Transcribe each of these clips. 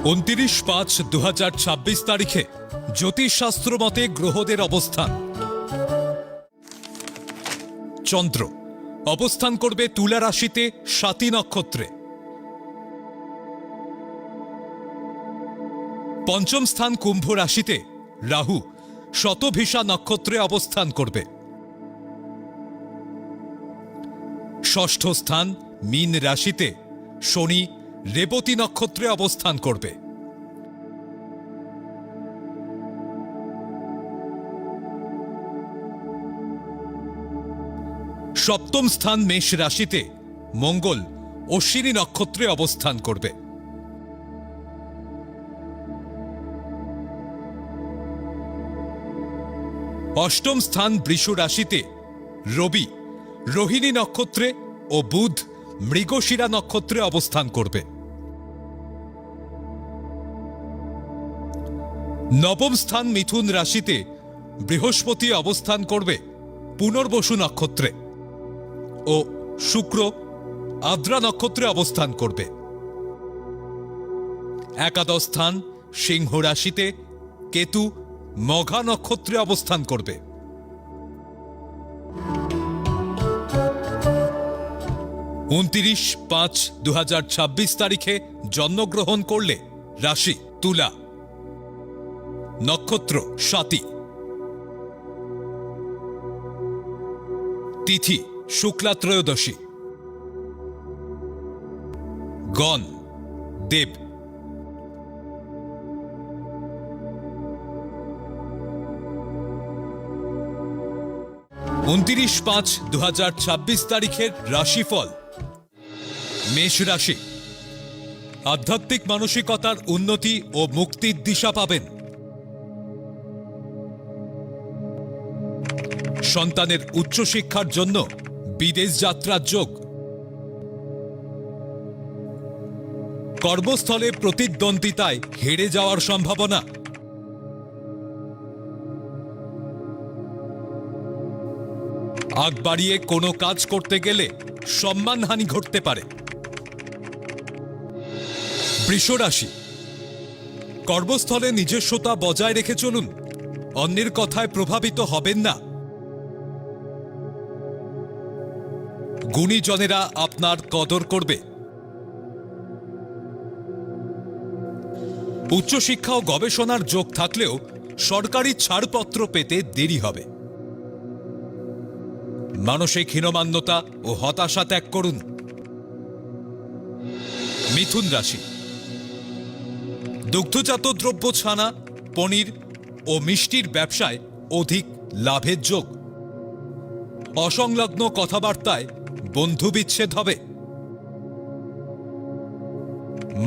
29/5/2026 তারিখে জ্যোতিষশাস্ত্র মতে গ্রহদের অবস্থান। চন্দ্র অবস্থান করবে তুলা রাশিতে স্বাতী নক্ষত্রে। পঞ্চম স্থান কুম্ভ রাশিতে রাহু শতভিষা নক্ষত্রে অবস্থান করবে। ষষ্ঠ স্থান মীন রাশিতে শনি রেবতী নক্ষত্রে অবস্থান করবে। সপ্তম স্থান মেষ রাশিতে মঙ্গল অশ্বিনী নক্ষত্রে অবস্থান করবে। অষ্টম স্থান বৃষ রাশিতে রবি রোহিণী নক্ষত্রে ও বুধ মৃগশিরা নক্ষত্রে অবস্থান করবে। নবম স্থান মিথুন রাশিতে বৃহস্পতি অবস্থান করবে পুনর্বসু নক্ষত্রে ও শুক্র আদ্রা নক্ষত্রে অবস্থান করবে। একাদশ স্থান সিংহ রাশিতে কেতু মঘা নক্ষত্রে অবস্থান করবে। 29/5/2026 তারিখে জন্মগ্রহণ করলে রাশি তুলা, নক্ষত্র স্বাতী, তিথি শুক্লা ত্রয়োদশী, গণ দেব। 29/5/2026 তারিখের রাশিফল। মেষ রাশি আধ্যাত্মিক মানসিকতার উন্নতি ও মুক্তির দিশা পাবেন। সন্তানের উচ্চশিক্ষার জন্য বিদেশ যাত্রার যোগ। কর্মস্থলে প্রতিদ্বন্দ্বিতায় হেরে যাওয়ার সম্ভাবনা। আগ বাড়িয়ে কোনো কাজ করতে গেলে সম্মানহানি ঘটতে পারে। বৃষ রাশি কর্মস্থলে নিজস্বতা বজায় রেখে চলুন, অন্যের কথায় প্রভাবিত হবেন না। গুণীজনেরা আপনার কদর করবে। উচ্চশিক্ষা ও গবেষণার যোগ থাকলেও সরকারি ছাড়পত্র পেতে দেরি হবে। মানসিক হীনমান্যতা ও হতাশা ত্যাগ করুন। মিথুন রাশি দুগ্ধজাত দ্রব্য ছানা, পনির ও মিষ্টির ব্যবসায় অধিক লাভের যোগ। অসংলগ্ন কথাবার্তায় বন্ধু বিচ্ছেদ হবে।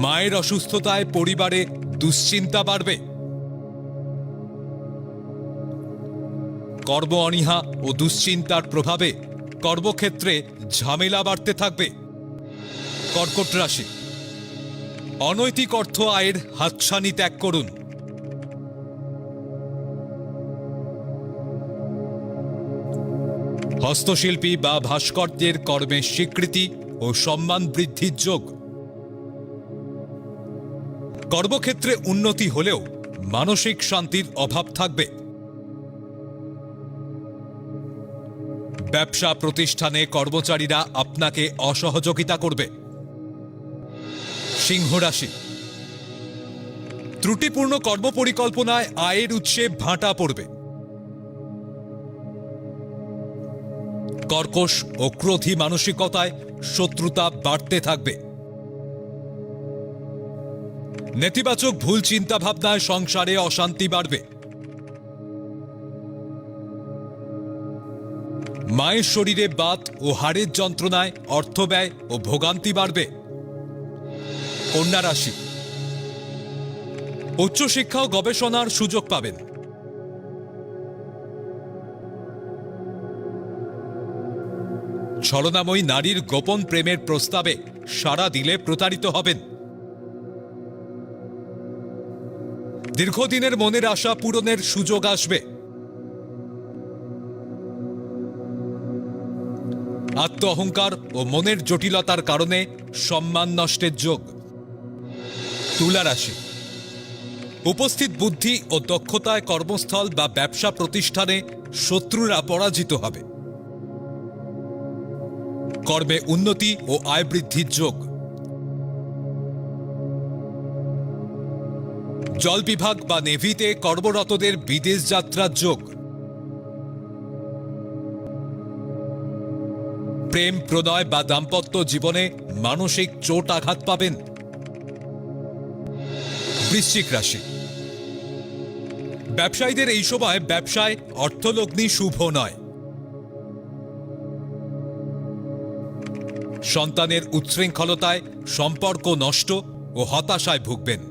মায়ের অসুস্থতায় পরিবারে দুশ্চিন্তা বাড়বে। কর্ম অনীহা ও দুশ্চিন্তার প্রভাবে কর্মক্ষেত্রে ঝামেলা বাড়তে থাকবে। কর্কট রাশি অনৈতিক অর্থ আয়ের হাতছানি ত্যাগ করুন। হস্তশিল্পী বা ভাস্করদের কর্মের স্বীকৃতি ও সম্মান বৃদ্ধির যোগ। কর্মক্ষেত্রে উন্নতি হলেও মানসিক শান্তির অভাব থাকবে। ব্যবসা প্রতিষ্ঠানে কর্মচারীরা আপনাকে অসহযোগিতা করবে। সিংহ রাশি ত্রুটিপূর্ণ কর্মপরিকল্পনায় আয়ের উৎসে ভাঁটা পড়বে। কর্কশ ও ক্রোধী মানসিকতায় শত্রুতা বাড়তে থাকবে। নেতিবাচক ভুল চিন্তাভাবনায় সংসারে অশান্তি বাড়বে। মায়ের শরীরে বাত ও হাড়ের যন্ত্রণায় অর্থব্যয় ও ভোগান্তি বাড়বে। কন্যা রাশি উচ্চশিক্ষা ও গবেষণার সুযোগ পাবেন। ছলনাময়ী নারীর গোপন প্রেমের প্রস্তাবে সাড়া দিলে প্রতারিত হবেন। দীর্ঘদিনের মনের আশা পূরণের সুযোগ আসবে। আত্ম অহংকার ও মনের জটিলতার কারণে সম্মান নষ্টের যোগ। তুলা রাশি উপস্থিত বুদ্ধি ও দক্ষতায় কর্মস্থল বা ব্যবসা প্রতিষ্ঠানে শত্রুরা পরাজিত হবে। কর্মে উন্নতি ও আয় বৃদ্ধির যোগ। জল বিভাগ বা নেভিতে কর্মরতদের বিদেশ যাত্রার যোগ। প্রেম প্রণয় বা দাম্পত্য জীবনে মানসিক চোট আঘাত পাবেন। বৃশ্চিক রাশি, ব্যবসায়ীদের এই সময় ব্যবসায় অর্থলগ্নি শুভ নয়। সন্তানের উচ্ছৃঙ্খলতায় সম্পর্ক নষ্ট ও হতাশায় ভুগবেন।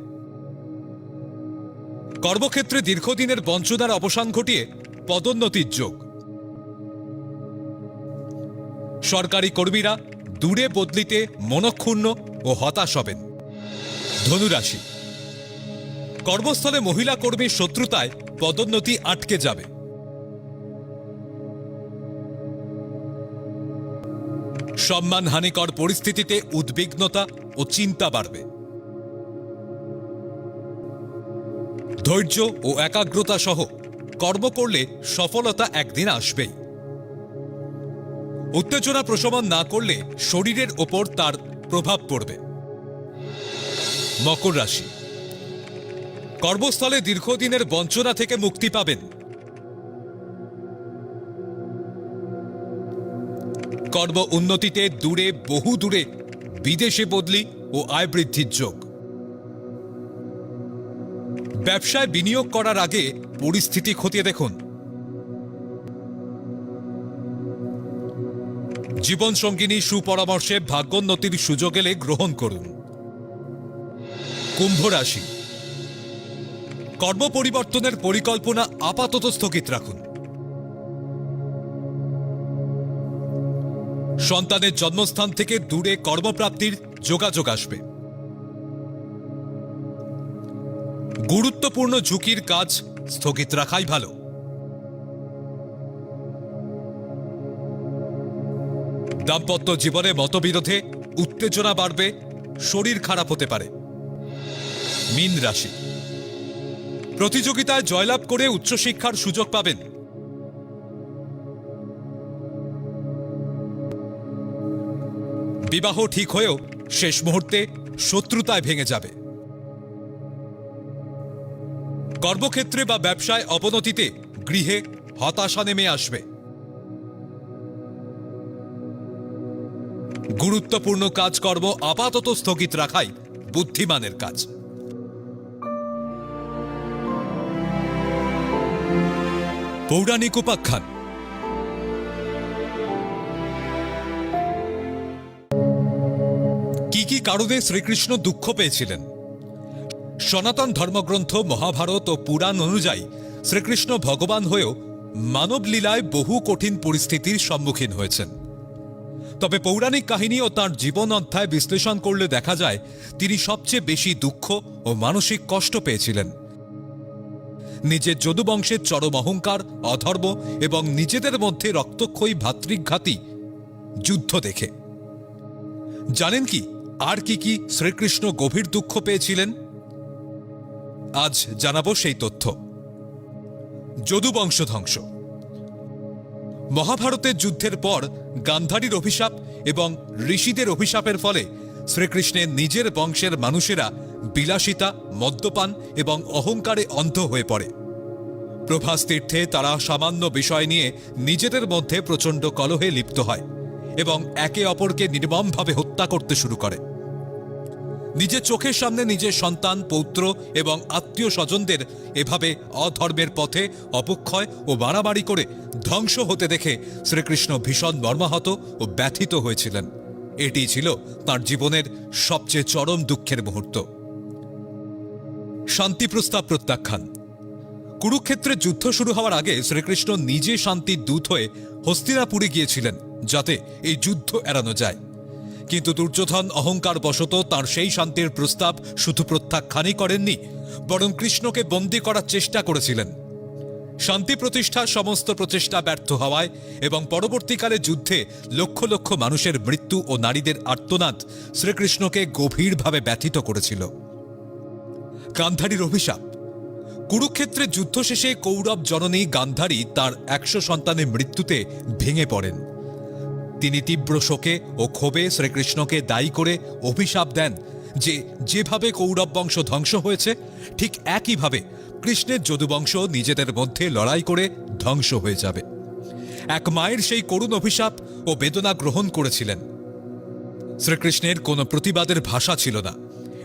কর্মক্ষেত্রে দীর্ঘদিনের বঞ্চনার অবসান ঘটিয়ে পদোন্নতির যোগ। সরকারি কর্মীরা দূরে বদলিতে মনক্ষুণ্ণ ও হতাশ হবেন। ধনুরাশি, কর্মস্থলে মহিলা কর্মীর শত্রুতায় পদোন্নতি আটকে যাবে। সম্মানহানিকর পরিস্থিতিতে উদ্বিগ্নতা ও চিন্তা বাড়বে। ধৈর্য ও একাগ্রতা সহ কর্ম করলে সফলতা একদিন আসবেই। উত্তেজনা প্রশমন না করলে শরীরের ওপর তার প্রভাব পড়বে। মকর রাশি, কর্মস্থলে দীর্ঘদিনের বঞ্চনা থেকে মুক্তি পাবেন। কর্ম উন্নতিতে বহু দূরে বিদেশে বদলি ও আয় বৃদ্ধির যোগ। ব্যবসায় বিনিয়োগ করার আগে পরিস্থিতি খতিয়ে দেখুন। জীবনসঙ্গিনী সুপরামর্শে ভাগ্যোন্নতির সুযোগ এলে গ্রহণ করুন। কুম্ভ রাশি, কর্ম পরিবর্তনের পরিকল্পনা আপাতত স্থগিত রাখুন। সন্তানের জন্মস্থান থেকে দূরে কর্মপ্রাপ্তির যোগাযোগ আসবে। গুরুত্বপূর্ণ ঝুঁকির কাজ স্থগিত রাখাই ভালো। দাম্পত্য জীবনে মতবিরোধে উত্তেজনা বাড়বে, শরীর খারাপ হতে পারে। মীন রাশি, প্রতিযোগিতায় জয়লাভ করে উচ্চশিক্ষার সুযোগ পাবেন। বিবাহ ঠিক হয়েও শেষ মুহূর্তে শত্রুতায় ভেঙে যাবে। কর্মক্ষেত্রে বা ব্যবসায় অবনতিতে গৃহে হতাশা নেমে আসবে। গুরুত্বপূর্ণ কাজকর্ম আপাতত স্থগিত রাখাই বুদ্ধিমানের কাজ। পৌরাণিক উপাখ্যান। কি কারণে শ্রীকৃষ্ণ দুঃখ পেয়েছিলেন? সনাতন ধর্মগ্রন্থ মহাভারত ও পুরাণ অনুযায়ী শ্রীকৃষ্ণ ভগবান হয়েও মানব লীলায় বহু কঠিন পরিস্থিতির সম্মুখীন হয়েছেন। তবে পৌরাণিক কাহিনী ও তাঁর জীবন অধ্যায় বিশ্লেষণ করলে দেখা যায় তিনি সবচেয়ে বেশি দুঃখ ও মানসিক কষ্ট পেয়েছিলেন নিজের যদুবংশের চরম অহংকার, অধর্ম এবং নিজেদের মধ্যে রক্তক্ষয়ী ভ্রাতৃঘাতী যুদ্ধ দেখে। জানেন কি আর কি শ্রীকৃষ্ণ গভীর দুঃখ পেয়েছিলেন? আজ জানাবো সেই তথ্য। যদুবংশ ধ্বংস। মহাভারতের যুদ্ধের পর গান্ধারীর অভিশাপ এবং ঋষিদের অভিশাপের ফলে শ্রীকৃষ্ণের নিজের বংশের মানুষেরা বিলাসিতা, মদ্যপান এবং অহংকারে অন্ধ হয়ে পড়ে। প্রভাস তীর্থে তারা সামান্য বিষয় নিয়ে নিজেদের মধ্যে প্রচণ্ড কলহে লিপ্ত হয় এবং একে অপরকে নির্মমভাবে হত্যা করতে শুরু করে। নিজের চোখের সামনে নিজের সন্তান, পৌত্র এবং আত্মীয় স্বজনদের এভাবে অধর্মের পথে অপক্ষয় ও মারামারি করে ধ্বংস হতে দেখে শ্রীকৃষ্ণ ভীষণ মর্মাহত ও ব্যথিত হয়েছিলেন। এটি ছিল তাঁর জীবনের সবচেয়ে চরম দুঃখের মুহূর্ত। শান্তি প্রস্তাব প্রত্যাখ্যান। কুরুক্ষেত্রে যুদ্ধ শুরু হওয়ার আগে শ্রীকৃষ্ণ নিজে শান্তির দূত হয়ে হস্তিনাপুরে গিয়েছিলেন যাতে এই যুদ্ধ এড়ানো যায়, কিন্তু দুর্যোধন অহংকার বশত তাঁর সেই শান্তির প্রস্তাব শুধু প্রত্যাখ্যানই করেননি, বরং কৃষ্ণকে বন্দী করার চেষ্টা করেছিলেন। শান্তি প্রতিষ্ঠার সমস্ত প্রচেষ্টা ব্যর্থ হওয়ায় এবং পরবর্তীকালে যুদ্ধে লক্ষ লক্ষ মানুষের মৃত্যু ও নারীদের আর্তনাদ শ্রীকৃষ্ণকে গভীরভাবে ব্যথিত করেছিল। গান্ধারীর অভিশাপ। কুরুক্ষেত্রে যুদ্ধ শেষে কৌরব জননী গান্ধারী তার 100 সন্তানের মৃত্যুতে ভেঙে পড়েন। তিনি তীব্র শোকে ও ক্ষোভে শ্রীকৃষ্ণকে দায়ী করে অভিশাপ দেন যে যেভাবে কৌরব বংশ ধ্বংস হয়েছে ঠিক একইভাবে কৃষ্ণের যদুবংশ নিজেদের মধ্যে লড়াই করে ধ্বংস হয়ে যাবে। এক মায়ের সেই করুণ অভিশাপ ও বেদনা গ্রহণ করেছিলেন। শ্রীকৃষ্ণের কোনো প্রতিবাদের ভাষা ছিল না।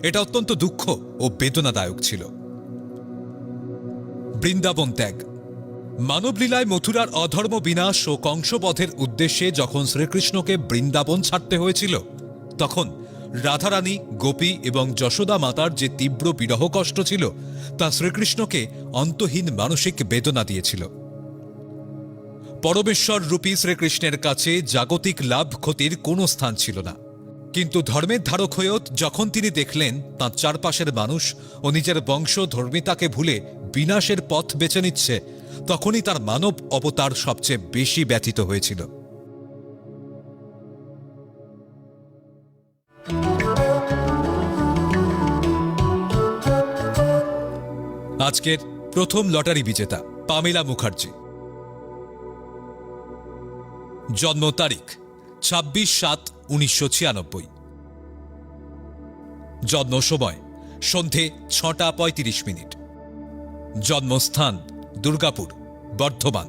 এটা অত্যন্ত দুঃখ ও বেদনাদায়ক ছিল। বৃন্দাবন ত্যাগ। মানবলীলায় মথুরার অধর্ম বিনাশ ও কংসবধের উদ্দেশ্যে যখন শ্রীকৃষ্ণকে বৃন্দাবন ছাড়তে হয়েছিল, তখন রাধারানী, গোপী এবং যশোদা মাতার যে তীব্র বিরহ কষ্ট ছিল তা শ্রীকৃষ্ণকে অন্তহীন মানসিক বেদনা দিয়েছিল। পরমেশ্বর রূপী শ্রীকৃষ্ণের কাছে জাগতিক লাভ ক্ষতির কোনো স্থান ছিল না। কিন্তু ধর্মের ধারক হয়েও যখন তিনি দেখলেন তাঁর চারপাশের মানুষ ও নিজের বংশ ধর্মিতাকে ভুলে বিনাশের পথ বেছে নিচ্ছে, তখনই তার মানব অবতার সবচেয়ে বেশি ব্যথিত হয়েছিল। আজকের প্রথম লটারি বিজেতা পামেলা মুখার্জি। জন্ম তারিখ 26/7/1996। জন্ম সময় সন্ধে 6:35। জন্মস্থান দুর্গাপুর, বর্ধমান।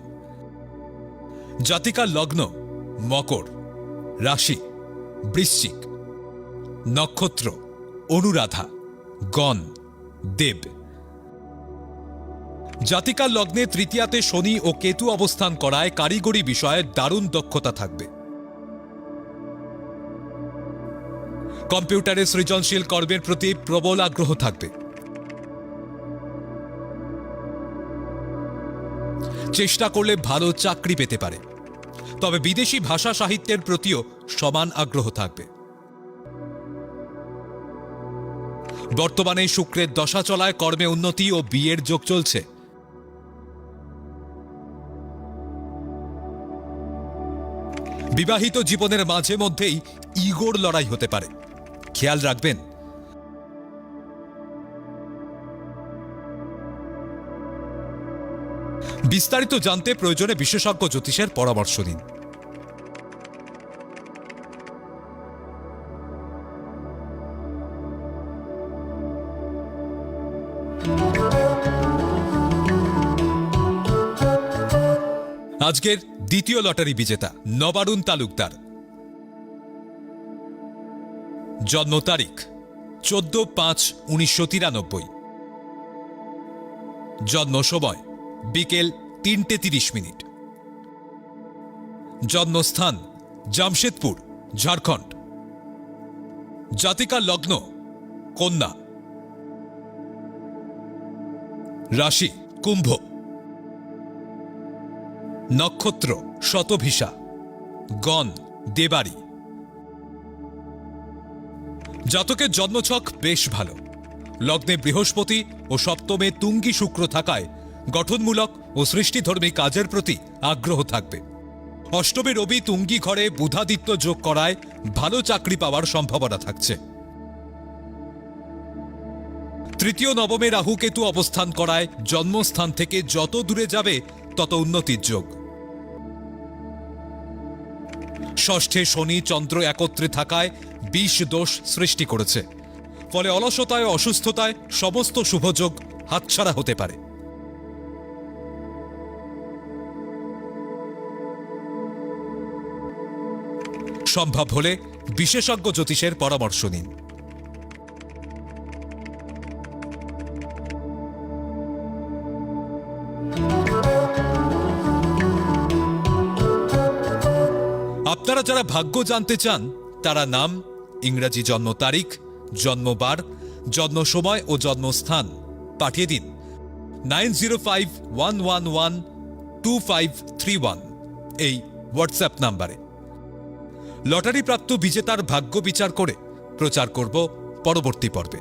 জাতিকার লগ্ন মকর, রাশি বৃশ্চিক, নক্ষত্র অনুরাধা, গণ দেব। জাতিকার লগ্নে তৃতীয়াতে শনি ও কেতু অবস্থান করায় কারিগরি বিষয়ে দারুণ দক্ষতা থাকবে। কম্পিউটারে সৃজনশীল কর্মের প্রতি প্রবল আগ্রহ থাকবে। চেষ্টা করলে ভালো চাকরি পেতে পারে, তবে বিদেশি ভাষা সাহিত্যের প্রতিও সমান আগ্রহ থাকবে। বর্তমানে শুক্রের দশা চলায় কর্মে উন্নতি ও বিয়ের যোগ চলছে। বিবাহিত জীবনের মাঝে মধ্যেই ইগোর লড়াই হতে পারে, খেয়াল রাখবেন। বিস্তারিত জানতে প্রয়োজনে বিশেষজ্ঞ জ্যোতিষের পরামর্শ নিন। আজকের দ্বিতীয় লটারি বিজেতা নবারুণ তালুকদার। জন্ম তারিখ 14/5/1993। জন্ম সময় বিকেল 3:30। জন্মস্থান জামশেদপুর, ঝাড়খণ্ড। জাতিকার লগ্ন কন্যা, রাশি কুম্ভ, নক্ষত্র শতভিষা, গণ দেবারি। জাতকের জন্মছক বেশ ভালো। লগ্নে বৃহস্পতি ও সপ্তমে তুঙ্গী শুক্র থাকায় গঠনমূলক ও সৃষ্টিধর্মী কাজের প্রতি আগ্রহ থাকবে। অষ্টমে রবি তুঙ্গী ঘরে বুধাদিত্য যোগ করায় ভালো চাকরি পাওয়ার সম্ভাবনা থাকছে। তৃতীয় নবমে রাহু কেতু অবস্থান করায় জন্মস্থান থেকে যত দূরে যাবে তত উন্নতির যোগ। ষষ্ঠে শনি চন্দ্র একত্রে থাকায় বিষ দোষ সৃষ্টি করেছে, ফলে অলসতায় ও অসুস্থতায় সমস্ত শুভযোগ হাতছাড়া হতে পারে। সম্ভব হলে বিশেষজ্ঞ জ্যোতিষের পরামর্শ নিন। আপনারা যারা ভাগ্য জানতে চান তারা নাম, ইংরাজি জন্ম তারিখ, জন্মবার, জন্ম সময় ও জন্মস্থান পাঠিয়ে দিন 9051112531 এই হোয়াটসঅ্যাপ নাম্বারে। লটারি প্রাপ্ত বিজেতার ভাগ্য বিচার করে প্রচার করব পরবর্তী পর্বে।